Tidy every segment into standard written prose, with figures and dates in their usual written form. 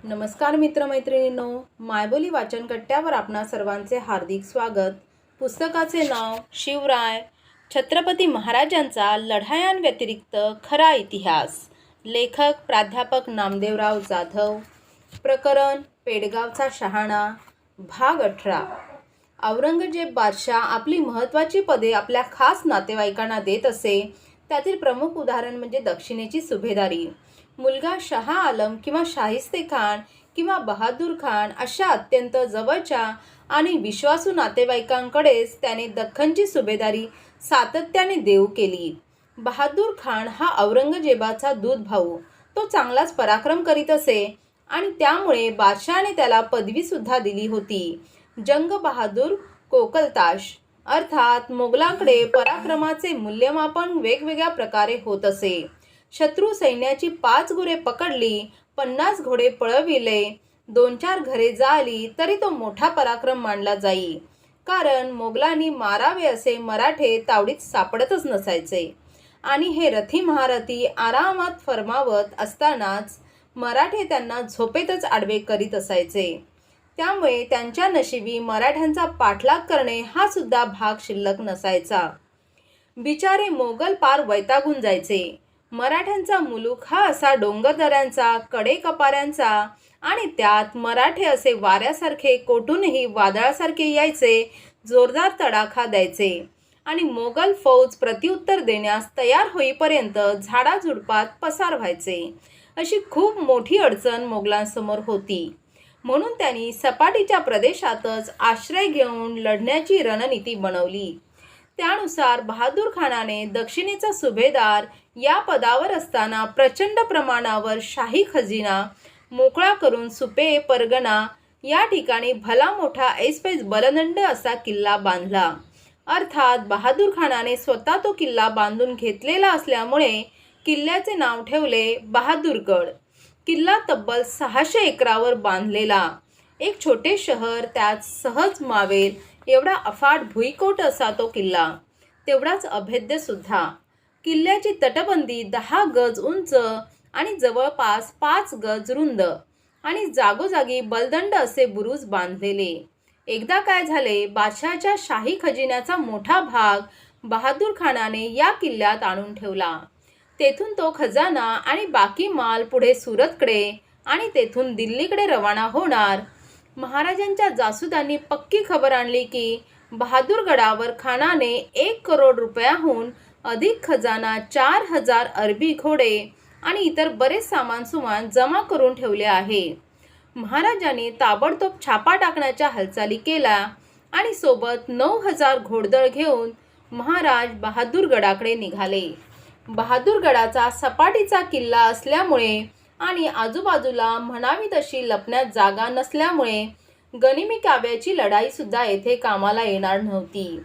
नमस्कार मित्रमैत्रिणींनो, मायबोली वाचन कट्ट्यावर आपणा सर्वांचे हार्दिक स्वागत. पुस्तकाचे नाव शिवराय, छत्रपती महाराजांचा लढायांव्यतिरिक्त खरा इतिहास. लेखक प्राध्यापक नामदेवराव जाधव. प्रकरण पेडगावचा शहाणा, भाग 18. औरंगजेब बादशाह आपली महत्त्वाची पदे आपल्या खास नातेवाईकांना देत असे. त्यातील प्रमुख उदाहरण म्हणजे दक्षिणेची सुभेदारी. मुलगा शहा आलम किंवा शाहिस्ते खान किंवा बहादूर खान अशा अत्यंत जवळच्या आणि विश्वासू नातेवाईकांकडेच त्याने दख्खनची सुभेदारी सातत्याने देऊ केली. बहादूर खान हा औरंगजेबाचा दूध भाऊ. तो चांगलाच पराक्रम करीत असे आणि त्यामुळे बादशहाने त्याला पदवीसुद्धा दिली होती, जंग बहादूर कोकलताश. अर्थात मोगलांकडे पराक्रमाचे मूल्यमापन वेगवेगळ्या प्रकारे होत असे. शत्रू सैन्याची 5 गुरे पकडली, 50 घोडे पळविले, 2-4 घरे जाळली तरी तो मोठा पराक्रम मानला जाई. कारण मोगलांनी मारावे असे मराठे तावडीत सापडतच नसायचे आणि हे रथी महारथी आरामात फरमावत असतानाच मराठे त्यांना झोपेतच आडवे करीत असायचे. त्यामुळे त्यांच्या नशिबी मराठ्यांचा पाठलाग करणे हा सुद्धा भाग शिल्लक नसायचा. बिचारे मोगल पार वैतागून जायचे. मराठ्यांचा मुलूक हा असा डोंगरदऱ्यांचा, कडेकपाऱ्यांचा आणि त्यात मराठे असे वाऱ्यासारखे कोठूनही वादळासारखे यायचे, जोरदार तडाखा द्यायचे आणि मोगल फौज प्रत्युत्तर देण्यास तयार होईपर्यंत झाडाझुडपात पसार व्हायचे. अशी खूप मोठी अडचण मोगलांसमोर होती. म्हणून त्यांनी सपाटीच्या प्रदेशातच आश्रय घेऊन लढण्याची रणनीती बनवली. त्यानुसार बहादूर खानाने दक्षिणेचा सुभेदार या पदावर असताना प्रचंड प्रमाणावर शाही खजिना मोकळा करून सुपे परगणा या ठिकाणी भला मोठा ऐसपैस बलदंड असा किल्ला बांधला. अर्थात बहादूर खानाने स्वतः तो किल्ला बांधून घेतलेला असल्यामुळे किल्ल्याचे नाव ठेवले बहादूरगड. किल्ला तब्बल 600 एकरावर बांधलेला. एक छोटे शहर त्यात सहज मावेल एवढा अफाट भुईकोट असा तो किल्ला, तेवढाच अभेद्य सुद्धा. किल्ल्याची तटबंदी 10 गज उंच आणि जवळपास 5 गज रुंद आणि जागोजागी बलदंड असे बुरुज बांधलेले. एकदा काय झाले, बादशहाच्या शाही खजिन्याचा मोठा भाग बहादूर खानाने या किल्ल्यात आणून ठेवला. तेथून तो खजाना आणि बाकी माल पुढे सुरतकडे आणि तेथून दिल्लीकडे रवाना होणार. महाराजांच्या जासुदांनी पक्की खबर आणली की बहादूरगडावर खानाने 1 करोड रुपयाहून अधिक खजाना, 4000 अरबी घोडे आणि इतर बरेच सामान जमा करून ठेवले आहे. महाराजांनी ताबडतोब छापा टाकण्याच्या हालचाली केल्या आणि सोबत 9000 घोडदळ घेऊन महाराज बहादूरगडाकडे निघाले. बहादूरगडाचा सपाटीचा किल्ला असल्यामुळे आणि आजूबाजूला म्हणावी तशी लपण्यात जागा नसल्यामुळे गनिमी काव्याची लढाई सुद्धा येथे कामाला येणार नव्हती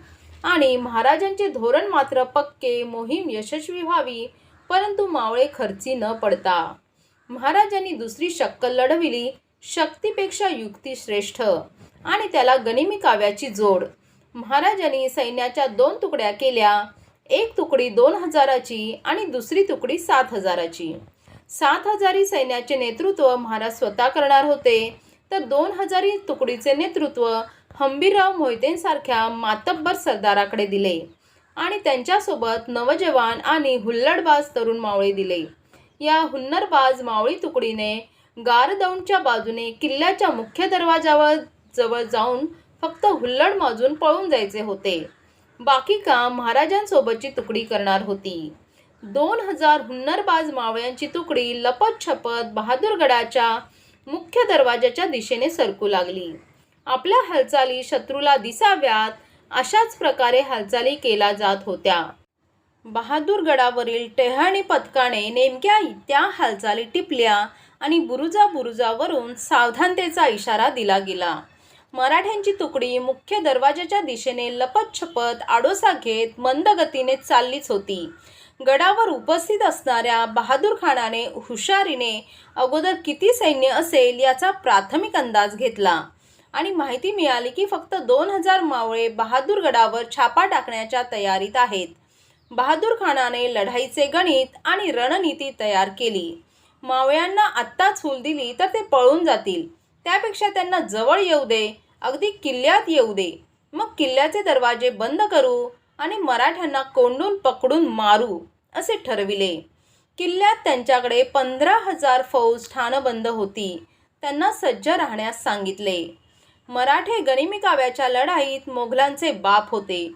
आणि महाराजांचे धोरण मात्र पक्के, मोहीम यशस्वी व्हावी परंतु मावळे खर्ची न पडता. महाराजांनी दुसरी शक्कल लढविली, शक्तीपेक्षा युक्ती श्रेष्ठ आणि त्याला गनिमी काव्याची जोड. महाराजांनी सैन्याच्या 2 तुकड्या केल्या. एक तुकडी 2000ची आणि दुसरी तुकडी 7000ची. 7000 सैन्याचे नेतृत्व महाराज स्वतः करणार होते, तर 2000 तुकडीचे नेतृत्व हंबीरराव मोहितेंसारख्या मातब्बर सरदाराकडे दिले आणि त्यांच्यासोबत नवजवान आणि हुल्लडबाज तरुण मावळे दिले. या हुन्नरबाज मावळी तुकडीने गारदौंडच्या बाजूने किल्ल्याच्या मुख्य दरवाजावर जवळ जाऊन फक्त हुल्लड माजून पळून जायचे होते. बाकी काम महाराजांसोबतची तुकडी करणार होती. 2000 हुन्नरबाज मावळ्यांची तुकडी लपत-छपत बहादूरगडाच्या मुख्य दरवाजाच्या दिशेने सरकू लागली. आपल्या हालचाली शत्रूला दिसाव्यात अशाच प्रकारे हालचाली केल्या जात होत्या. बहादूरगडावरील टेहळणी पथकाने नेमक्या त्या हालचाली टिपल्या आणि बुरुजावरून सावधानतेचा इशारा दिला गेला. मराठ्यांची तुकडी मुख्य दरवाजाच्या दिशेने लपत-छपत आडोसा घेत मंद गतीने चाललीच होती. गडावर उपस्थित असणाऱ्या बहादूर खानाने हुशारीने अगोदर किती सैन्य असेल याचा प्राथमिक अंदाज घेतला आणि माहिती मिळाली की फक्त 2000 मावळे बहादूरगडावर छापा टाकण्याच्या तयारीत आहेत. बहादूर खानाने लढाईचे गणित आणि रणनीती तयार केली. मावळ्यांना आत्ताच हूल दिली तर ते पळून जातील. त्यापेक्षा त्यांना जवळ येऊ दे, अगदी किल्ल्यात येऊ दे. मग किल्ल्याचे दरवाजे बंद करू आणि मराठ्यांना कोंडून पकडून मारू असे ठरविले. किल्ल्यात त्यांच्याकडे 15,000 फौज ठाणबंद होती. त्यांना सज्ज राहण्यास सांगितले. मराठे गनिमीकाव्याच्या लढाईत मोगलांचे बाप होते.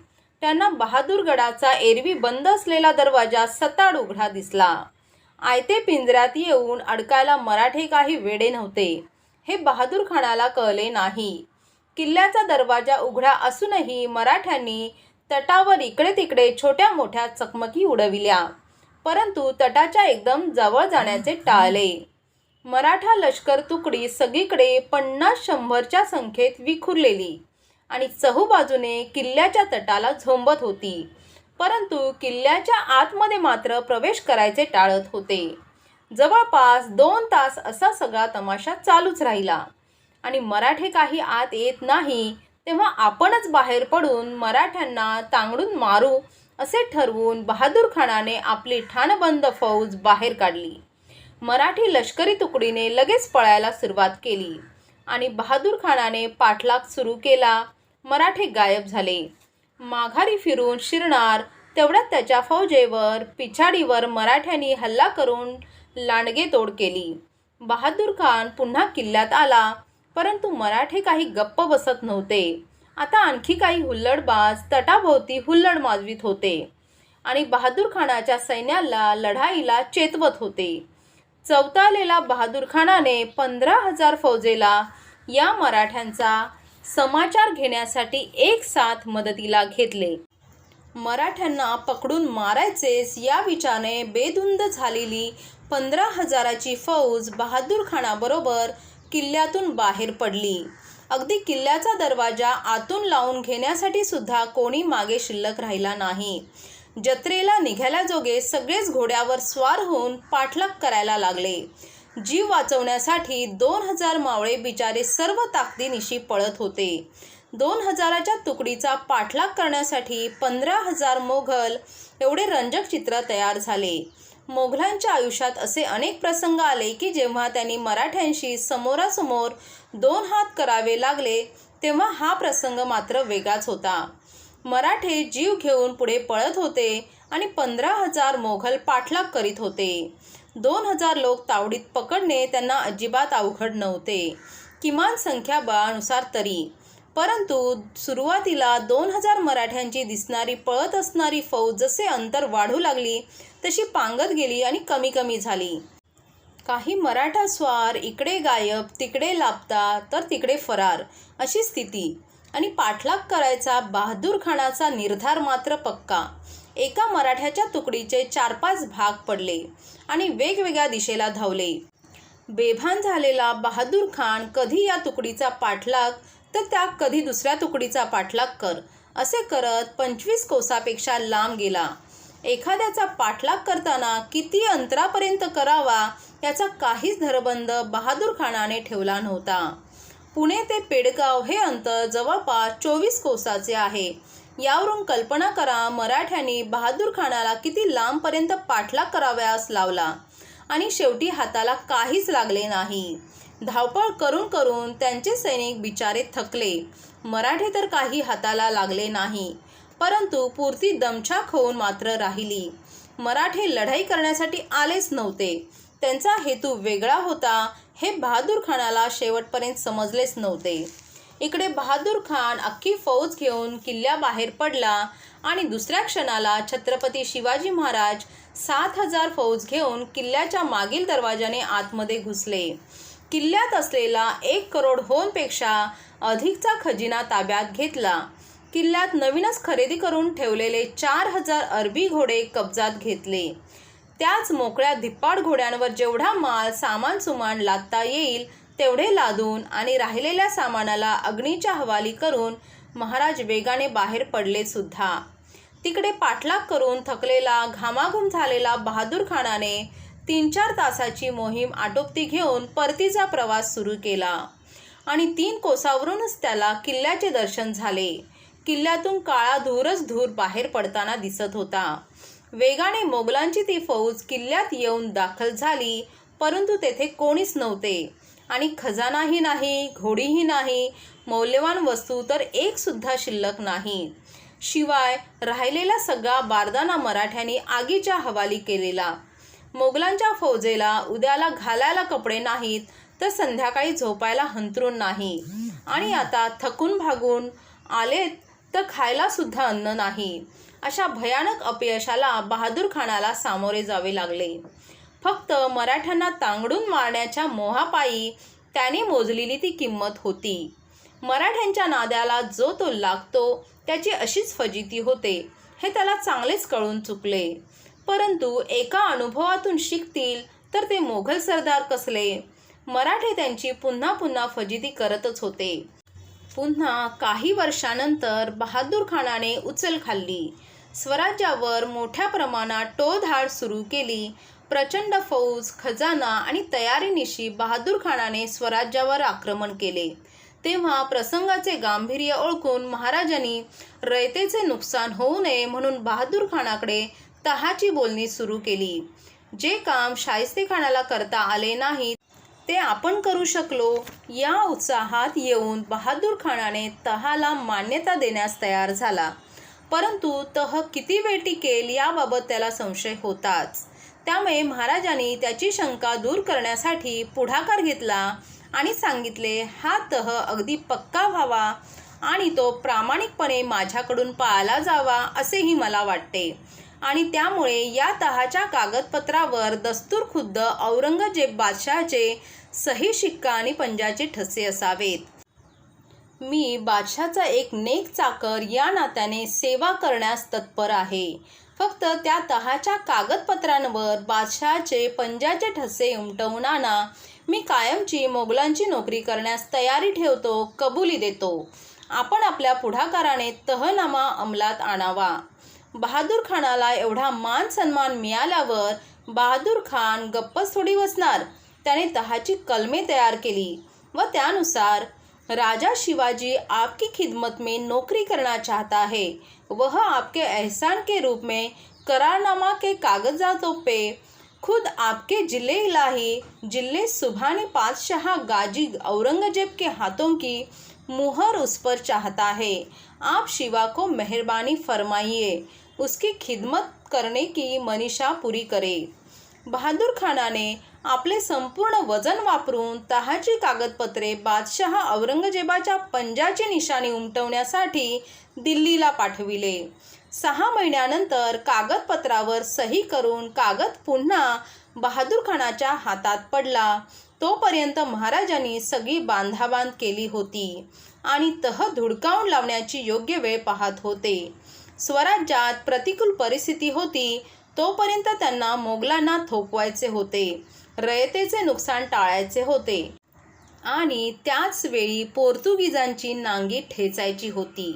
त्यांना बहादूरगडाचा एरवी बंद असलेला दरवाजा सताड उघडा दिसला. आयते पिंजऱ्यात येऊन अडकायला मराठे काही वेडे नव्हते, हे बहादूर खानाला कळले नाही. किल्ल्याचा दरवाजा उघडा असूनही मराठ्यांनी तटावर इकडे तिकडे छोट्या मोठ्या चकमकी उडविल्या, परंतु तटाच्या एकदम जवळ जाण्याचे टाळले. मराठा लष्कर तुकडी सगळीकडे 50-100च्या संख्येत विखुरलेली आणि चहूबाजूने किल्ल्याच्या तटाला झोंबत होती, परंतु किल्ल्याच्या आतमध्ये मात्र प्रवेश करायचे टाळत होते. जवळपास 2 तास असा सगळा तमाशा चालूच राहिला आणि मराठे काही आत येत नाही तेव्हा आपणच बाहेर पडून मराठ्यांना तांगडून मारू असे ठरवून बहादूर खानाने आपली ठाणबंद फौज बाहेर काढली. मराठी लष्करी तुकडीने लगेच पळायला सुरुवात केली आणि बहादूर खानाने पाठलाग सुरू केला. मराठे गायब झाले. माघारी फिरून शिरणार तेवढ्यात त्याच्या फौजेवर पिछाडीवर मराठ्यांनी हल्ला करून लांडगेतोड केली. बहादूर खान पुन्हा किल्ल्यात आला, परंतु मराठे काही गप्प बसत नव्हते. आता आणखी काही हुल्लडबाज तटाभोवती हुल्लड माजवीत होते आणि बहादूर खानाच्या सैन्याला लढाईला चेतवत होते. चवताळलेला बहादूर खानाने 15,000 फौजेला या मराठ्यांचा समाचार घेण्यासाठी एक साथ मदतीला घेतले. मराठ्यांना पकडून मारायचेच या विचाराने बेधुंद झालेली 15,000ची फौज बहादूर खानाबरोबर किल्ल्यातून बाहेर पडली. अगदी किल्ल्याचा दरवाजा आतून लावून घेण्यासाठी सुद्धा कोणी मागे शिल्लक राहिला नाही. जत्रेला निघाल्याजोगे सगळेच घोड्यावर स्वार होऊन पाठलाग करायला लागले. जीव वाचवण्यासाठी 2,000 मावळे बिचारे सर्व ताकदीनिशी पळत होते. 2,000च्या तुकडीचा पाठलाग करण्यासाठी 15,000 मोघल एवढे रंजक चित्र तयार झाले. मोघलांच्या आयुष्यात असे अनेक प्रसंग आले की जेव्हा त्यांनी मराठ्यांशी समोरासमोर 2 हात करावे लागले तेव्हा हा प्रसंग मात्र वेगळाच होता. मराठे जीव घेऊन पुढे पळत होते आणि 15,000 मोघल पाठलाग करीत होते. 2,000 लोक तावडीत पकडणे त्यांना अजिबात अवघड नव्हते, किमान संख्याबळानुसार तरी. परंतु सुरुवातीला 2,000 मराठ्यांची दिसणारी पळत असणारी फौज जसे अंतर वाढू लागली तशी पांगत गेली आणि कमी कमी झाली. काही मराठा स्वार इकडे गायब, तिकडे लापता तर तिकडे फरार अशी स्थिती. आणि पाठलाग करायचा बहादूर खानाचा निर्धार मात्र पक्का. एका मराठ्याच्या तुकडीचे 4-5 भाग पडले आणि वेगवेगळ्या दिशेला धावले. बेभान झालेला बहादूर खान कधी या तुकडीचा पाठलाग तर त्या कधी दुसऱ्या तुकडीचा पाठलाग कर असे करत 25 कोसापेक्षा लांब गेला. एखाद्याचा पाठलाग करताना किती अंतरापर्यंत करावा याचा काहीच धरबंद बहादूर खानाने ठेवला नव्हता. पुणे ते पेडगाव हे अंतर जवळपास 24 कोसाचे आहे. यावरून कल्पना करा मराठ्यांनी बहादूर खानाला किती लांबपर्यंत पाठलाग करावयास लावला आणि शेवटी हाताला काहीच लागले नाही. धावपळ करून करून त्यांचे सैनिक बिचारे थकले. मराठे तर काही हाताला लागले नाही, परंतु पुरती दमछाक होऊन मात्र राहिली. मराठे लढाई करण्यासाठी आलेच नव्हते. त्यांचा हेतू वेगळा होता हे बहादूर खानाला शेवटपर्यंत समजलेच नव्हते. इकडे बहादूर खान अख्खी फौज घेऊन किल्ल्याबाहेर पडला आणि दुसऱ्या क्षणाला छत्रपती शिवाजी महाराज 7,000 फौज घेऊन किल्ल्याच्या मागील दरवाजाने आतमध्ये घुसले. किल्ल्यात असलेला 1 करोडहूनपेक्षा अधिकचा खजिना ताब्यात घेतला. किल्ल्यात नवीनच खरेदी करून ठेवलेले 4,000 अरबी घोडे कब्जात घेतले. त्याच मोकळ्या धिप्पाड घोड्यांवर जेवढा माल सामान सुमान लादता येईल तेवढे लादून आणि राहिलेल्या सामानाला अग्नीच्या हवाली करून महाराज वेगाने बाहेर पडले सुद्धा. तिकडे पाठलाग करून थकलेला घामाघूम झालेला बहादूर खानाने 3-4 तासाची मोहीम आटोपती घेऊन परतीचा प्रवास सुरू केला आणि 3 कोसावरूनच त्याला किल्ल्याचे दर्शन झाले. किल्ल्यातून काळा धूरच धूर बाहेर पडताना दिसत होता. वेगाने मोगलांची ती फौज किल्ल्यात येऊन दाखल झाली. परंतु तेथे कोणीच नव्हते आणि खजानाही नाही, घोडीही नाही, मौल्यवान वस्तू तर एक सुद्धा शिल्लक नाही. शिवाय राहिलेला सगळा बारदाना मराठ्यांनी आगीच्या हवाली केलेला. मोगलांच्या फौजेला उद्याला घालायला कपडे नाहीत तर संध्याकाळी झोपायला अंथरूण नाही आणि आता थकून भागून आलेत तर खायला सुद्धा अन्न नाही. अशा भयानक अपयशाला बहादूर खानाला सामोरे जावे लागले. फक्त मराठ्यांना तांगडून मारण्याच्या मोहापायी त्याने मोजलेली ती किंमत होती. मराठ्यांच्या नाद्याला जो तो लागतो त्याची अशीच फजिती होते हे त्याला चांगलेच कळून चुकले. परंतु एका अनुभवातून शिकतील तर ते मोघल सरदार कसले. मराठे त्यांची पुन्हा पुन्हा फजिती करतच होते. पुन्हा काही वर्षानंतर बहादूर खानाने उचल खाल्ली. स्वराज्यावर मोठ्या प्रमाणात टोळधाड सुरू केली. प्रचंड फौज, खजाना आणि तयारीनिशी बहादूर खानाने स्वराज्यावर आक्रमण केले. तेव्हा प्रसंगाचे गांभीर्य ओळखून महाराजांनी रयतेचे नुकसान होऊ नये म्हणून बहादूर खानाकडे तहाची बोलणी सुरू केली. जे काम शाहिस्तेखानाला करता आले नाही ते आपण करू शकलो या उत्साहात येऊन बहादूर खानाने तहाला मान्यता देण्यास तयार झाला. परंतु तह किती वेळ टिकेल याबाबत त्याला संशय होताच. त्यामुळे महाराजांनी त्याची शंका दूर करण्यासाठी पुढाकार घेतला आणि सांगितले, हा तह अगदी पक्का व्हावा आणि तो प्रामाणिकपणे माझ्याकडून पाळला जावा असेही मला वाटते आणि त्यामुळे या तहाच्या कागदपत्रावर दस्तूरखुद्द औरंगजेब बादशहाचे सही शिक्का आणि पंजाचे ठसे असावेत. मी बादशहाचा एक नेक चाकर या नात्याने सेवा करण्यास तत्पर आहे. फक्त त्या तहाच्या कागदपत्रांवर बादशहाचे पंजाचे ठसे उमटवून आणा. मी कायमची मोगलांची नोकरी करण्यास तयारी ठेवतो, कबुली देतो. आपण आपल्या पुढाकाराने तहनामा अंमलात आणावा. बहादूर खानाला एवढा मान सन्मान मिळाल्यावर बहादूर खान गप्पच थोडी बसणार. त्याने तहाची कलमे तयार केली व त्यानुसार राजा शिवाजी आपकी खिदमत में नौकरी करना चाहता है. वह आपके एहसान के रूप में करारनामा के कागजातों पे खुद आपके जिले इलाही जिले सुभानी पातशाह गाजी औरंगजेब के हाथों की मुहर उस पर चाहता है. आप शिवा को मेहरबानी फरमाइए, उसकी खिदमत करने की मनीषा पूरी करे. बहादूर खानाने आपले संपूर्ण वजन वापरून तहाची कागदपत्रे बादशाह औरंगजेबाच्या पंजाची निशाणी उमटवण्यासाठी दिल्लीला पाठविले. 6 महिन्यानंतर कागदपत्रावर सही करून कागद पुन्हा बहादूर खानाच्या हातात पडला. तोपर्यंत महाराजांनी सगळी बांधाबांध केली होती आणि तह धुडकावून लावण्याची योग्य वेळ पाहत होते. स्वराज्यात प्रतिकूल परिस्थिती होती तोपर्यंत त्यांना मोगलांना थोपवायचे होते, रयतेचे नुकसान टाळायचे होते आणि त्याच वेळी पोर्तुगीजांची नांगी ठेचायची होती.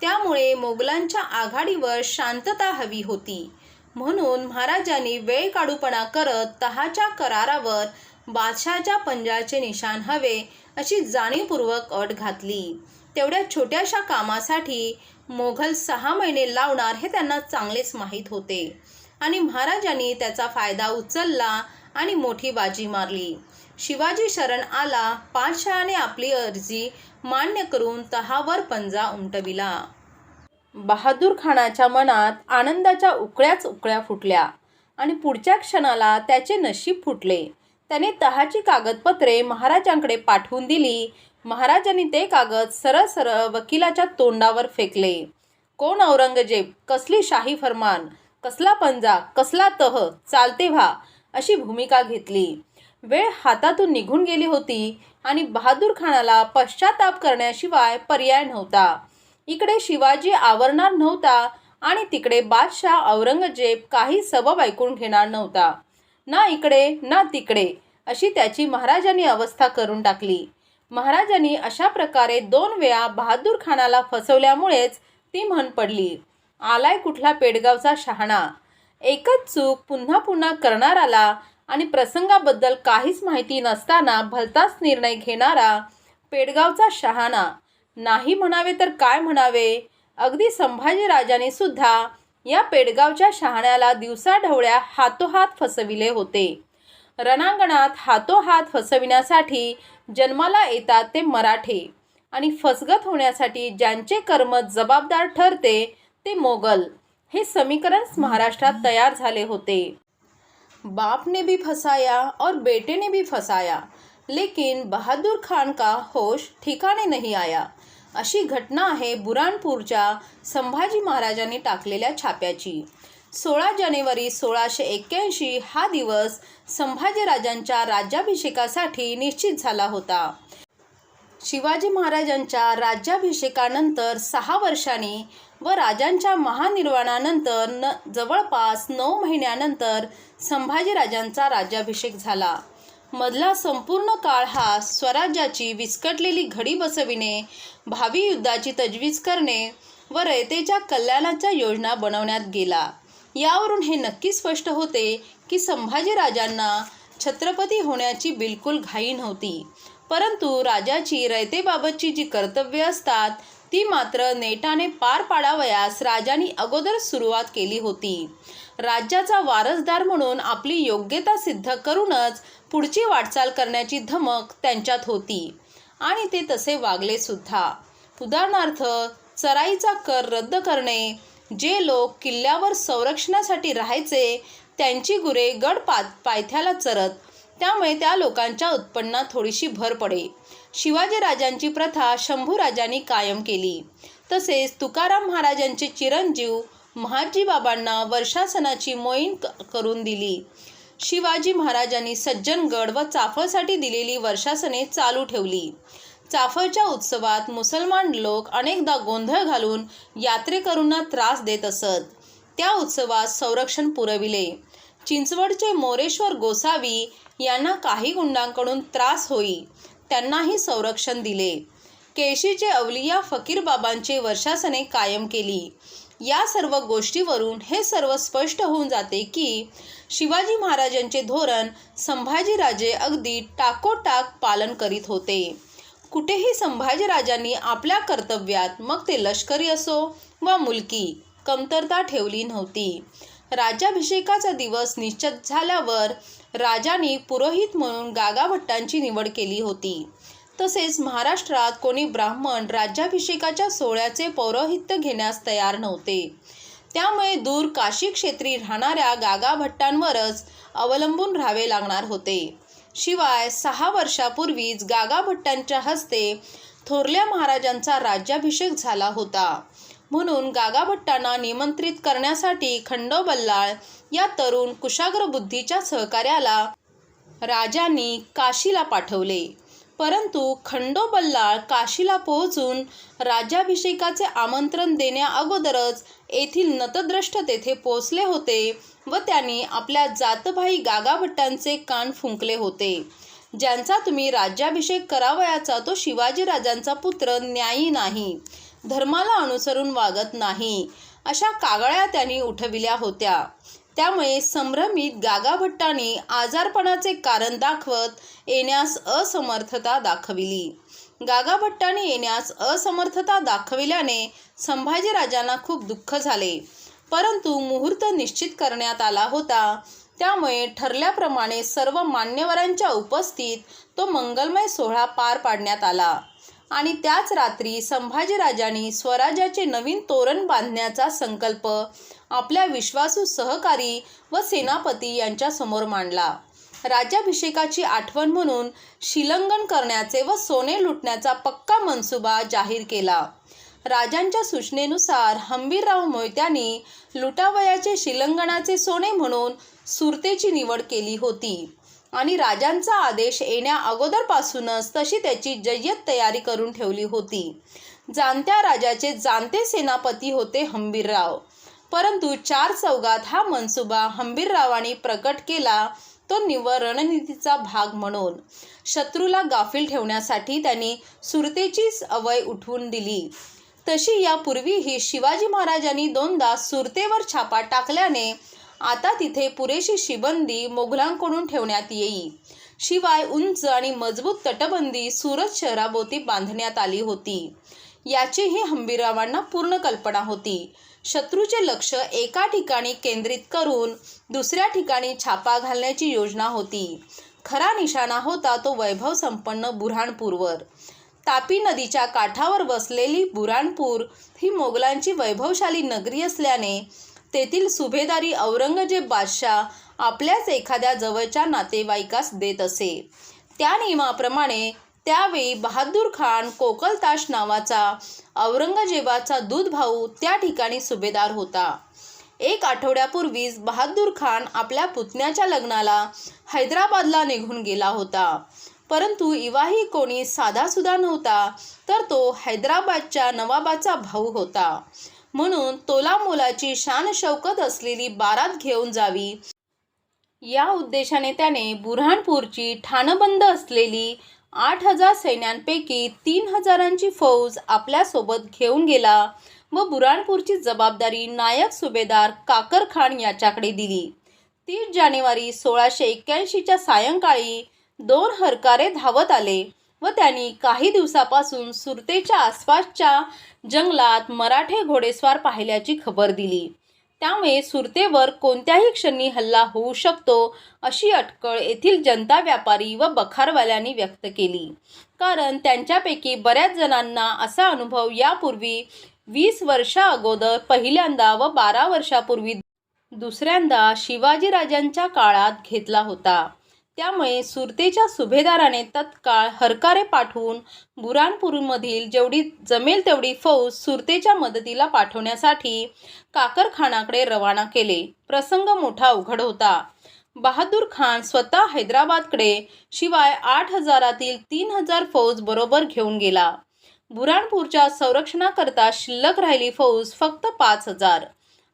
त्यामुळे मोगलांच्या आघाडीवर शांतता हवी होती. म्हणून महाराजांनी वेळ काढूपणा करत तहाच्या करारावर बादशहाच्या पंजाचे निशाण हवे अशी जाणीवपूर्वक अट घातली. तेवढ्या छोट्याशा कामासाठी मोघल 6 महिने लावणार हे त्यांना चांगलेच माहीत होते आणि महाराजांनी त्याचा फायदा उचलला आणि मोठी बाजी मारली. शिवाजी शरण आला. पातशहाने आपली अर्जी मान्य करून तहावर पंजा उमटविला. बहादूर खानाच्या मनात आनंदाच्या उकळ्याच उकळ्या फुटल्या आणि पुढच्या क्षणाला त्याचे नशीब फुटले. त्याने तहाची कागदपत्रे महाराजांकडे पाठवून दिली. महाराजांनी ते कागद सरळ सरळ वकिलाच्या तोंडावर फेकले. कोण औरंगजेब, कसली शाही फरमान, कसला पंजा, कसला तह, चालते व्हा अशी भूमिका घेतली. वेळ हातातून निघून गेली होती आणि बहादूर खानाला पश्चाताप करण्याशिवाय पर्याय नव्हता. इकडे शिवाजी आवरणार नव्हता आणि तिकडे बादशाह औरंगजेब काही सबब ऐकून घेणार नव्हता. ना इकडे ना तिकडे अशी त्याची महाराजांनी अवस्था करून टाकली. महाराजांनी अशा प्रकारे 2 वेळा बहादूर खानाला फसवल्यामुळेच ती म्हण पडली, आलाय कुठला पेडगावचा शहाणा. एकच चूक पुन्हा पुन्हा करणाराला आणि प्रसंगाबद्दल काहीच माहिती नसताना भलताच निर्णय घेणारा पेडगावचा शहाणा. नाही म्हणावे तर काय म्हणावे. अगदी संभाजीराजांनी सुद्धा या पेडगावच्या शहाण्याला दिवसाढवळ्या हातोहात फसविले होते. रणांगणात हातोहात फसविण्यासाठी जन्माला येतात ते मराठे आणि फसगत होण्यासाठी ज्यांचे कर्म जबाबदार ठरते ते मोगल. हे समीकरण महाराष्ट्रात तयार झाले होते. बाप ने भी फसाया और बेटे ने भी फसाया, लेकिन बहादुर खान का होश ठिकाणे नहीं आया. अशी घटना आहे बुराणपूरच्या संभाजी महाराजांनी टाकलेल्या छाप्याची. 16 जानेवारी 1681 हा दिवस संभाजीराजांच्या राज्याभिषेकासाठी निश्चित झाला होता. शिवाजी महाराजांच्या राज्याभिषेकानंतर 6 वर्षांनी व राजांच्या महानिर्वाणानंतर जवळपास 9 महिन्यानंतर संभाजीराजांचा राज्याभिषेक झाला. मधला संपूर्ण काळ हा स्वराज्याची विस्कटलेली घडी बसविणे, भावी युद्धाची तजवीज करणे व रयतेच्या कल्याणाच्या योजना बनवण्यात गेला. यावरून हे नक्की स्पष्ट होते की संभाजीराजांना छत्रपती होण्याची बिलकुल घाई नव्हती, परंतु राजाची रयतेबाबतची जी कर्तव्ये असतात ती मात्र नेटाने पार पाडावयास राजांनी अगोदर सुरुवात केली होती. राज्याचा वारसदार म्हणून आपली योग्यता सिद्ध करूनच पुढची वाटचाल करण्याची धमक त्यांच्यात होती आणि ते तसे वागले सुद्धा. उदाहरणार्थ, चराईचा कर रद्द करणे. जे लोक किल्ल्यावर संरक्षणासाठी राहायचे त्यांची गुरे गड पायथ्याला चरत, त्यामुळे त्या लोकांच्या उत्पन्नात थोडीशी भर पडे. शिवाजीराजांची प्रथा शंभूराजांनी कायम केली. तसेच तुकाराम महाराजांचे चिरंजीव महादजीबाबांना वर्षासनाची मोहीम करून दिली. शिवाजी महाराजांनी सज्जनगड व चाफळसाठी दिलेली वर्षासने चालू ठेवली. चाफळच्या उत्सवात मुसलमान लोक अनेकदा गोंधळ घालून यात्रेकरूंना त्रास देत असत. त्या उत्सवात संरक्षण पुरविले. चिंचवडचे मोरेश्वर गोसावी यांना काही गुंडांकडून त्रास होई, त्यांनाही संरक्षण दिले. केशीचे अवलिया फकीरबाबांचे वर्षासने कायम केली. या सर्व गोष्टीवरून हे सर्व स्पष्ट होऊन जाते की शिवाजी महाराजांचे धोरण संभाजीराजे अगदी टाकोटाक पालन करीत होते. कुठेही संभाजीराजांनी आपल्या कर्तव्यात, मग ते लष्करी असो वा मुलकी, कमतरता ठेवली नव्हती. राज्याभिषेकाचा दिवस निश्चित झाल्यावर राजांनी पुरोहित म्हणून गागाभट्टांची निवड केली होती. तसेच महाराष्ट्रात कोणी ब्राह्मण राज्याभिषेकाच्या सोहळ्याचे पौरोहित्य घेण्यास तयार नव्हते. त्यामुळे दूर काशी क्षेत्री राहणाऱ्या गागाभट्टांवरच अवलंबून राहावे लागणार होते. शिवाय 6 वर्षापूर्वीच गागाभट्टांच्या हस्ते थोरल्या महाराजांचा राज्याभिषेक झाला होता. म्हणून गागाभट्टांना निमंत्रित करण्यासाठी खंडोबल्लाळ या तरुण कुशाग्र बुद्धीच्या सहकार्याला राजांनी काशीला पाठवले. परंतु खंडोबल्लाळ काशीला पोहोचून राज्याभिषेकाचे आमंत्रण देण्या अगोदरच येथील नतद्रष्ट तेथे पोचले होते व त्यांनी आपल्या जातभाई गागाभट्टांचे कान फुंकले होते. ज्यांचा तुम्ही राज्याभिषेक करावयाचा तो शिवाजीराजांचा पुत्र न्यायी नाही, धर्माला अनुसरून वागत नाही, अशा कागळ्या त्यांनी उठविल्या होत्या. त्यामुळे संभ्रमित गागाभट्टांनी आजारपणाचे कारण दाखवत येण्यास असमर्थता दाखविली. गागाभट्टांनी येण्यास असमर्थता दाखविल्याने संभाजीराजांना खूप दुःख झाले. परंतु मुहूर्त निश्चित करण्यात आला होता, त्यामुळे ठरल्याप्रमाणे सर्व मान्यवरांच्या उपस्थित तो मंगलमय सोहळा पार पाडण्यात आला आणि त्याच रात्री संभाजीराजांनी स्वराज्याचे नवीन तोरण बांधण्याचा संकल्प आपल्या विश्वासू सहकारी व सेनापती यांच्या समोर मांडला. राज्याभिषेकाची आठवण म्हणून शिलंगण करण्याचे व सोने लुटण्याचा पक्का मनसुबा जाहीर केला. राजांच्या सूचनेनुसार हंबीरराव मोहित्यांनी लुटावयाचे शिलंगणाचे सोने म्हणून सुरतेची निवड केली होती आणि राजांचा आदेश येण्या अगोदरपासूनच तशी त्याची जय्यत तयारी करून ठेवली होती. जाणत्या राजाचे जाणते सेनापती होते हंबीरराव. परंतु 4 चौघात हा मनसुबा हंबीररावांनी प्रकट केला, तो निव्वळ रणनीतीचा भाग म्हणून. शत्रूला गाफील ठेवण्यासाठी त्यांनी सुरतेचीच अवय उठवून दिली. तशी यापूर्वीही शिवाजी महाराजांनी 2दा सुरतेवर छापा टाकल्याने आता तिथे पुरेशी शिबंदी मोगलांकडून ठेवण्यात येई. शिवाय उंच आणि मजबूत तटबंदी सुरत शहराभोवती बांधण्यात आली होती. याचीही हंबीररावांना पूर्ण कल्पना होती. शत्रूचे लक्ष एका ठिकाणी केंद्रित करून दुसऱ्या ठिकाणी छापा घालण्याची योजना होती. खरा निशाणा होता तो वैभव संपन्न बुऱ्हाणपूरवर. तापी नदीच्या काठावर बसलेली बुऱ्हाणपूर ही मोगलांची वैभवशाली नगरी असल्याने तेथील सुभेदारी औरंगजेब बादशाह आपल्याच एखाद्या जवळच्या नातेवाईकास देत असे. त्या नियमाप्रमाणे त्यावेळी बहादूर खान कोकलताश नावाचा औरंगजेबाचा दूध भाऊ त्या ठिकाणी सुभेदार होता. 1 आठवड्यापूर्वीच बहादूर खान आपल्या पुतण्याच्या लग्नाला हैदराबादला निघून गेला होता. परंतु इवाही कोणी साधासुद्धा नव्हता, तर तो हैदराबादच्या नवाबाचा भाऊ होता. म्हणून तोलामोलाची शान शौकत असलेली बारात घेऊन जावी या उद्देशाने त्याने बुऱ्हाणपूरची ठाणबंद असलेली 8,000 सैन्यांपैकी 3,000ची फौज आपल्यासोबत घेऊन गेला व बुऱ्हाणपूरची जबाबदारी नायक सुभेदार काकर खान याच्याकडे दिली. 30 जानेवारी 1681च्या सायंकाळी 2 हरकारे धावत आले व त्यांनी काही दिवसापासून सुरतेच्या आसपासच्या जंगलात मराठे घोडेस्वार पाहिल्याची खबर दिली. त्यामुळे सुरतेवर कोणत्याही क्षणी हल्ला होऊ शकतो अशी अटकळ येथील जनता, व्यापारी व बखारवाल्यांनी व्यक्त केली. कारण त्यांच्यापैकी बऱ्याच जणांना असा अनुभव यापूर्वी 20 वर्षा अगोदर पहिल्यांदा व 12 वर्षापूर्वी दुसऱ्यांदा शिवाजीराजांच्या काळात घेतला होता. त्यामुळे सुरतेच्या सुभेदाराने तत्काळ हरकारे पाठवून बुऱ्हाणपूरमधील जेवढी जमेल तेवढी फौज सुरतेच्या मदतीला पाठवण्यासाठी काकर खानाकडे रवाना केले. प्रसंग मोठा अवघड होता. बहादूर खान स्वतः हैदराबादकडे शिवाय 8,000तील 3,000 फौज बरोबर घेऊन गेला. बुऱ्हाणपूरच्या संरक्षणाकरता शिल्लक राहिली फौज फक्त 5,000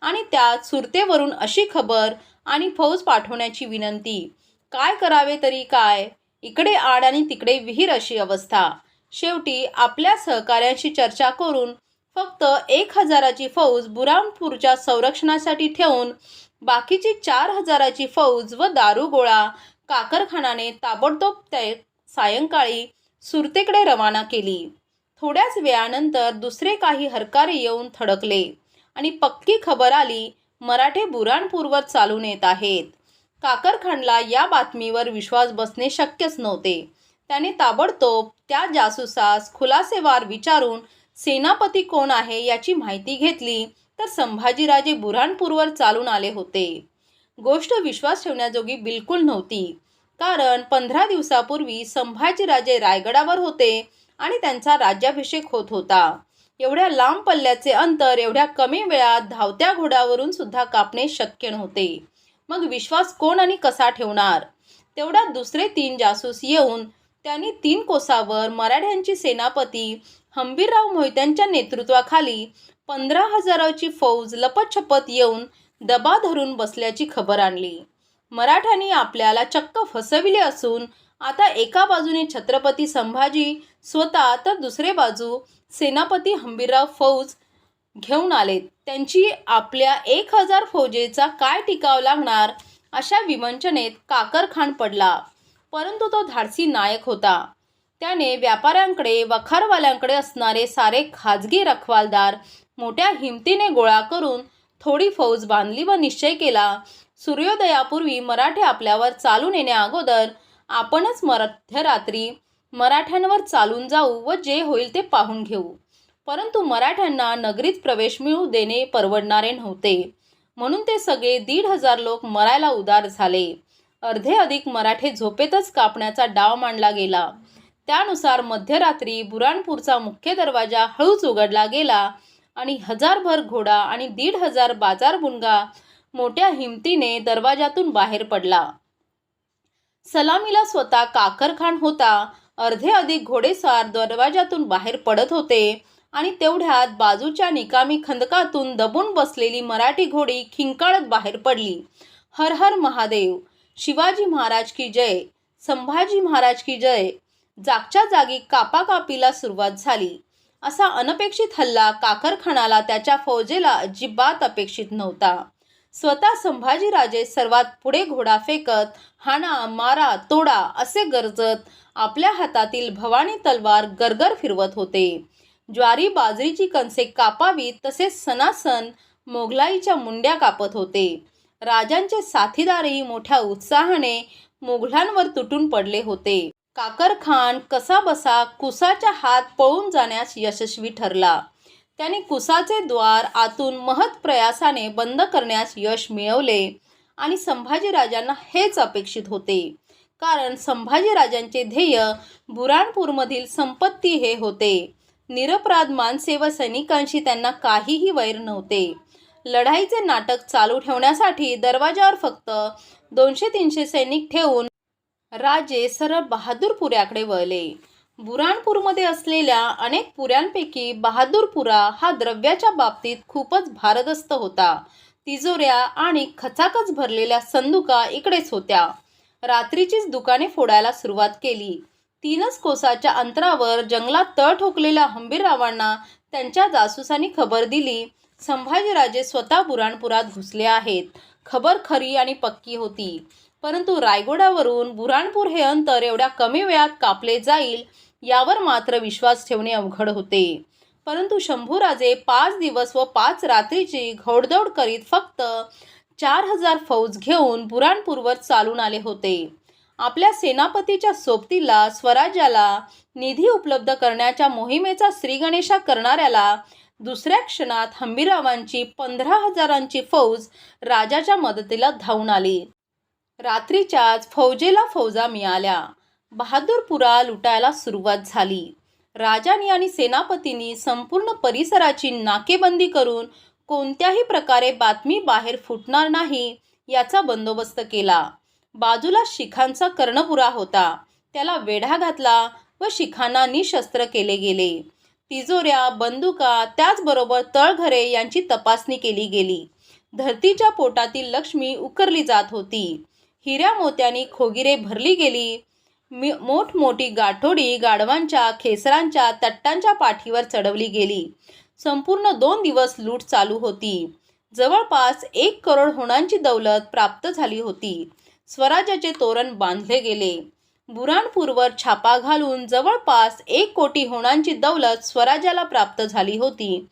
आणि त्यात सुरतेवरून अशी खबर आणि फौज पाठवण्याची विनंती. काय करावे तरी काय? इकडे आड आणि तिकडे विहीर अशी अवस्था. शेवटी आपल्या सहकाऱ्यांशी चर्चा करून फक्त 1,000ची फौज बुऱ्हाणपूरच्या संरक्षणासाठी ठेवून बाकीची 4,000ची फौज व दारुगोळा काकरखानाने ताबडतोब सायंकाळी सुरतेकडे रवाना केली. थोड्याच वेळानंतर दुसरे काही हरकारे येऊन थडकले आणि पक्की खबर आली, मराठे बुऱ्हाणपूरवर चालून येत आहेत. काकरखानला या बातमीवर विश्वास बसणे शक्यच नव्हते. त्याने ताबडतोब त्या जासूसास खुलासेवार विचारून सेनापती कोण आहे याची माहिती घेतली, तर संभाजीराजे बुऱ्हाणपूरवर चालून आले होते. गोष्ट विश्वास ठेवण्याजोगी बिलकुल नव्हती. कारण 15 दिवसापूर्वी संभाजीराजे रायगडावर होते आणि त्यांचा राज्याभिषेक होत होता. एवढ्या लांब पल्ल्याचे अंतर एवढ्या कमी वेळात धावत्या घोड्यावरून सुद्धा कापणे शक्य नव्हते. मग विश्वास कोण आणि कसा ठेवणार? तेवढ्यात दुसरे 3 जासूस येऊन त्यांनी 3 कोसावर मराठ्यांची सेनापती हंबीरराव मोहित्यांच्या नेतृत्वाखाली 15,000ची फौज लपतछपत येऊन दबा धरून बसल्याची खबर आणली. मराठ्यांनी आपल्याला चक्क फसविले असून आता एका बाजूने छत्रपती संभाजी स्वतः तर दुसरे बाजू सेनापती हंबीरराव फौज घेऊन आलेत. त्यांची आपल्या 1,000 फौजेचा काय टिकाव लागणार अशा विवंचनेत काकरखान पडला. परंतु तो धाडसी नायक होता. त्याने व्यापाऱ्यांकडे, वखारवाल्यांकडे असणारे सारे खाजगी रखवालदार मोठ्या हिमतीने गोळा करून थोडी फौज बांधली व निश्चय केला, सूर्योदयापूर्वी मराठे आपल्यावर चालून येण्या अगोदर आपणच मध्यरात्री मराठ्यांवर चालून जाऊ व जे होईल ते पाहून घेऊ. परंतु मराठ्यांना नगरीत प्रवेश मिळू देणे परवडणारे नव्हते. म्हणून ते सगळे 1,500 लोक मरायला उदार झाले. अर्धे अधिक मराठे झोपेतच कापण्याचा डाव मांडला गेला. त्यानुसार मध्यरात्री बुऱ्हाणपूरचा मुख्य दरवाजा हळूच उघडला गेला आणि 1000 घोडा आणि 1,500 बाजार बुणगा मोठ्या हिमतीने दरवाजातून बाहेर पडला. सलामीला स्वतः काकरखान होता. अर्धे अधिक घोडेस्वार दरवाजातून बाहेर पडत होते आणि तेवढ्यात बाजूच्या निकामी खंदकातून दबून बसलेली मराठी घोडी खिंकाळत बाहेर पडली. हर हर महादेव, शिवाजी महाराज की जय, संभाजी महाराज की जय. जागच्या जागी कापाकापीला सुरुवात झाली. असा अनपेक्षित हल्ला काकरखानाला त्याच्या फौजेला अजिबात अपेक्षित नव्हता. स्वतः संभाजीराजे सर्वात पुढे घोडा फेकत हाणा मारा तोडा असे गरजत आपल्या हातातील भवानी तलवार गरगर फिरवत होते. ज्वारी बाजरीची कणसे कापावीत तसेच सणासण मोगलाईच्या मुंड्या कापत होते. राजांचे साथीदारही मोठ्या उत्साहाने मोगलांवर तुटून पडले होते. काकर खान कसाबसा कुसाच्या हात पळून जाण्यास यशस्वी ठरला. त्याने कुसाचे द्वार आतून महत् प्रयासाने बंद करण्यास यश मिळवले आणि संभाजीराजांना हेच अपेक्षित होते, कारण संभाजीराजांचे ध्येय बुऱ्हाणपूरमधील संपत्ती हे होते. निरपराध माणसे व सैनिकांशी त्यांना काहीही वैर नव्हते. लढाईचे नाटक चालू ठेवण्यासाठी दरवाजावर फक्त 200-300 सैनिक ठेवून राजे सरळ बहादूरपुऱ्याकडे वळले. बुऱ्हाणपूरमध्ये असलेल्या अनेक पुऱ्यांपैकी बहादूरपुरा हा द्रव्याच्या बाबतीत खूपच भारदस्त होता. तिजोऱ्या आणि खचाखच भरलेल्या संदुका इकडेच होत्या. रात्रीचीच दुकाने फोडायला सुरुवात केली. 3च कोसाच्या अंतरावर जंगलात तळ ठोकलेल्या हंबीररावांना त्यांच्या जासूसांनी खबर दिली, संभाजीराजे स्वतः बुऱ्हाणपुरात घुसले आहेत. खबर खरी आणि पक्की होती, परंतु रायगडावरून बुऱ्हाणपूर हे अंतर एवढ्या कमी वेळात कापले जाईल यावर मात्र विश्वास ठेवणे अवघड होते. परंतु शंभूराजे 5 दिवस व 5 रात्रीची घोडदौड करीत फक्त 4000 फौज घेऊन बुऱ्हाणपूरवर चालून आले होते. आपल्या सेनापतीच्या सोबतीला स्वराज्याला निधी उपलब्ध करण्याच्या मोहिमेचा श्रीगणेशा करणाऱ्याला दुसऱ्या क्षणात हंबीररावांची 15,000ची फौज राजाच्या मदतीला धावून आली. रात्रीच्याच फौजेला फौजा मिळाल्या. बहादूरपुरा लुटायला सुरुवात झाली. राजांनी आणि सेनापतींनी संपूर्ण परिसराची नाकेबंदी करून कोणत्याही प्रकारे बातमी बाहेर फुटणार नाही याचा बंदोबस्त केला. बाजूला शिखांचा कर्णपुरा होता, त्याला वेढा घातला व शिखांना निशस्त्र केले गेले. तिजोऱ्या, बंदुका, त्याचबरोबर तळघरे यांची तपासणी केली गेली. धरतीच्या पोटातील लक्ष्मी उकरली जात होती. हिऱ्या मोत्यांनी खोगिरे भरली गेली. मोठमोठी गाठोडी गाढवांच्या, खेसरांच्या, तट्टांच्या पाठीवर चढवली गेली. संपूर्ण 2 दिवस लूट चालू होती. जवळपास 1 करोड होणांची दौलत प्राप्त झाली होती. स्वराज्याचे तोरण बांधले गेले. बुऱ्हाणपूरवर छापा घालून जवळपास 1 कोटी होणांची दौलत स्वराज्याला प्राप्त झाली होती.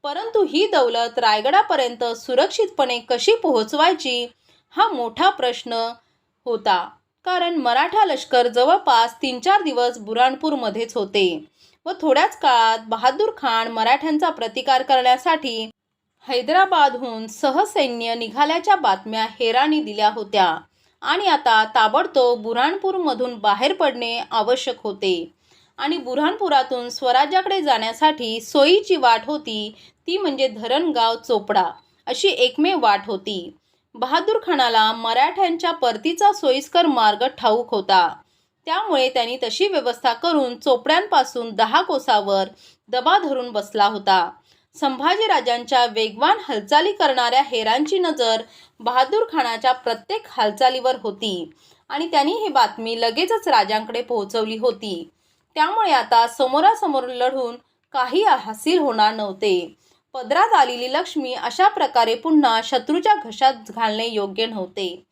परंतु ही दौलत रायगडापर्यंत सुरक्षितपणे कशी पोहोचवायची हा मोठा प्रश्न होता, कारण मराठा लष्कर जवळपास 3-4 दिवस बुऱ्हाणपूरमध्येच होते व थोड्याच काळात बहादूर खान मराठ्यांचा प्रतिकार करण्यासाठी हैदराबादहून सहसैन्य निघाल्याच्या बातम्या हेरांनी दिल्या होत्या आणि आता ताबडतोब बुऱ्हाणपूरमधून बाहेर पडणे आवश्यक होते. आणि बुऱ्हाणपुरातून स्वराज्याकडे जाण्यासाठी सोयीची वाट होती ती म्हणजे धरणगाव चोपडा अशी एकमेव वाट होती. बहादूर खानाला मराठ्यांच्या परतीचा सोयीस्कर मार्ग ठाऊक होता, त्यामुळे त्यांनी तशी व्यवस्था करून चोपड्यांपासून 10 कोसावर दबा धरून बसला होता. संभाजीराजांच्या वेगवान हालचाली करणाऱ्या हेरांची नजर बहादूर खानाच्या प्रत्येक हालचालीवर होती आणि त्यांनी ही बातमी लगेचच राजांकडे पोहोचवली होती. त्यामुळे आता समोरासमोर लढून काही हासिल होणार नव्हते. पदरात आलेली लक्ष्मी अशा प्रकारे पुन्हा शत्रूच्या घशात घालणे योग्य नव्हते.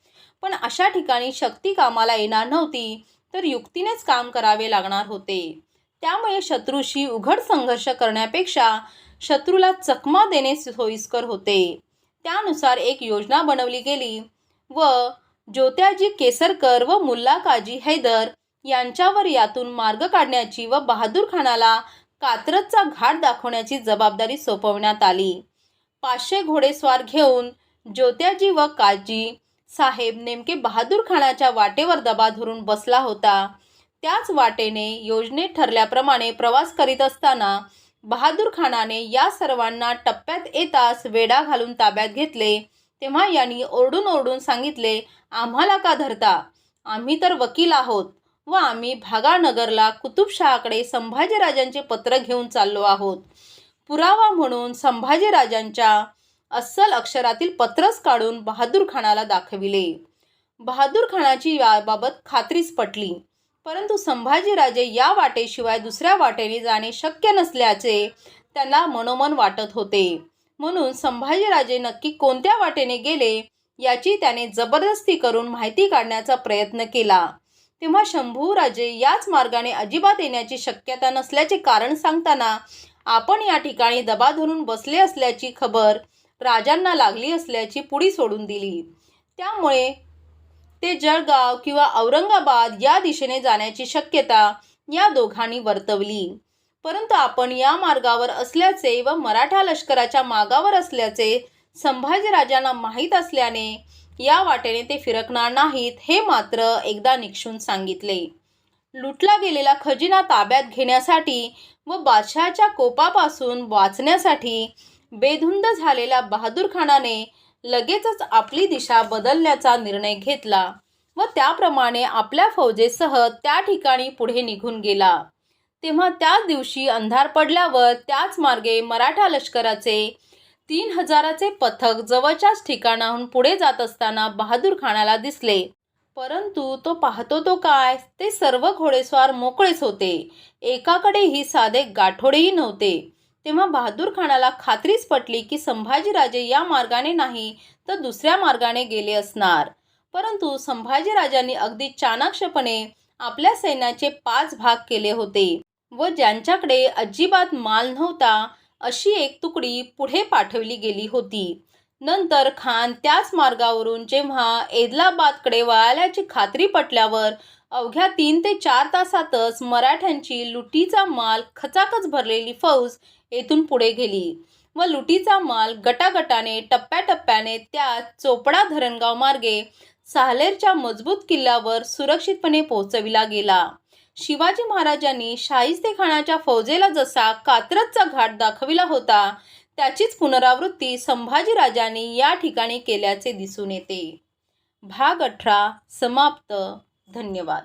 पण अशा ठिकाणी शक्ती कामाला येणार नव्हती, तर युक्तीनेच काम करावे लागणार होते. त्यामुळे शत्रूशी उघड संघर्ष करण्यापेक्षा शत्रूला चकमा देणे सोयीस्कर होते. त्यानुसार एक योजना बनवली गेली व ज्योत्याजी केसरकर व मुल्ला काजी हैदर यांच्यावर यातून मार्ग काढण्याची व बहादूर खानाला कात्रजचा घाट दाखवण्याची जबाबदारी सोपवण्यात आली. 500 घोडेस्वार घेऊन ज्योत्याजी व काजी साहेब नेमके बहादूर खानाच्या वाटेवर दबा धरून बसला होता. त्याच वाटेने योजनेत ठरल्याप्रमाणे प्रवास करीत असताना बहादूर खानाने या सर्वांना टप्प्यात येताच वेढा घालून ताब्यात घेतले. तेव्हा यांनी ओरडून ओरडून सांगितले, आम्हाला का धरता? आम्ही तर वकील आहोत व आम्ही भागानगरला कुतुबशहाकडे संभाजीराजांचे पत्र घेऊन चाललो आहोत. पुरावा म्हणून संभाजीराजांच्या अस्सल अक्षरातील पत्रच काढून बहादूर खानाला दाखविले. बहादूर खानाची याबाबत खात्रीच पटली, परंतु संभाजीराजे या वाटेशिवाय दुसऱ्या वाटेने जाणे शक्य नसल्याचे त्यांना मनोमन वाटत होते. म्हणून संभाजीराजे नक्की कोणत्या वाटेने गेले याची त्याने जबरदस्ती करून माहिती काढण्याचा प्रयत्न केला. तेव्हा शंभूराजे याच मार्गाने अजिबात येण्याची शक्यता नसल्याचे कारण सांगताना आपण या ठिकाणी दबा धरून बसले असल्याची खबर राजांना लागली असल्याची पुडी सोडून दिली. त्यामुळे ते जळगाव किंवा औरंगाबाद या दिशेने जाण्याची शक्यता या दोघांनी वर्तवली. परंतु आपण या मार्गावर असल्याचे व मराठा लष्कराच्या मागावर असल्याचे संभाजीराजांना माहीत असल्याने या वाटेने ते फिरकणार नाहीत हे मात्र एकदा निक्षून सांगितले. लुटला गेलेला खजिना ताब्यात घेण्यासाठी व बादशहाच्या कोपापासून वाचण्यासाठी बेधुंद झालेल्या बहादूरखानाने लगेचच आपली दिशा बदलण्याचा निर्णय घेतला व त्याप्रमाणे आपल्या फौजेसह त्या ठिकाणी पुढे निघून गेला. तेव्हा त्याच दिवशी अंधार पडल्यावर त्याच मार्गे मराठा लष्कराचे 3000चे पथक जवळच्याच ठिकाणाहून पुढे जात असताना बहादूरखानाला दिसले. परंतु तो पाहतो तो काय, ते सर्व घोडेस्वार मोकळेच होते. एकाकडेही साधे गाठोडेही नव्हते. तेव्हा बहादूरखानाला खात्रीच पटली की संभाजीराजे या मार्गाने नाही तर दुसऱ्या मार्गाने गेले असणार. परंतु संभाजीराजांनी अगदी चाणाक्षपणे आपल्या सैन्याचे 5 भाग केले होते व ज्यांच्याकडे अजिबात माल नव्हता अशी एक तुकडी पुढे पाठवली गेली होती. नंतर खान त्याच मार्गावरून जेव्हा ऐदलाबादकडे वळाल्याची खात्री पटल्यावर अवघ्या 3 ते 4 तासातच मराठ्यांची लुटीचा माल खचाखच भरलेली फौज येथून पुढे गेली व लुटीचा माल गटागटाने टप्प्याटप्प्याने त्या चोपडा धरणगाव मार्गे साहलेरच्या मजबूत किल्ल्यावर सुरक्षितपणे पोहोचविला गेला. शिवाजी महाराजांनी शाहिस्तेखानाच्या फौजेला जसा कात्रजचा घाट दाखविला होता त्याचीच पुनरावृत्ती संभाजीराजांनी या ठिकाणी केल्याचे दिसून येते. भाग 18 समाप्त. धन्यवाद.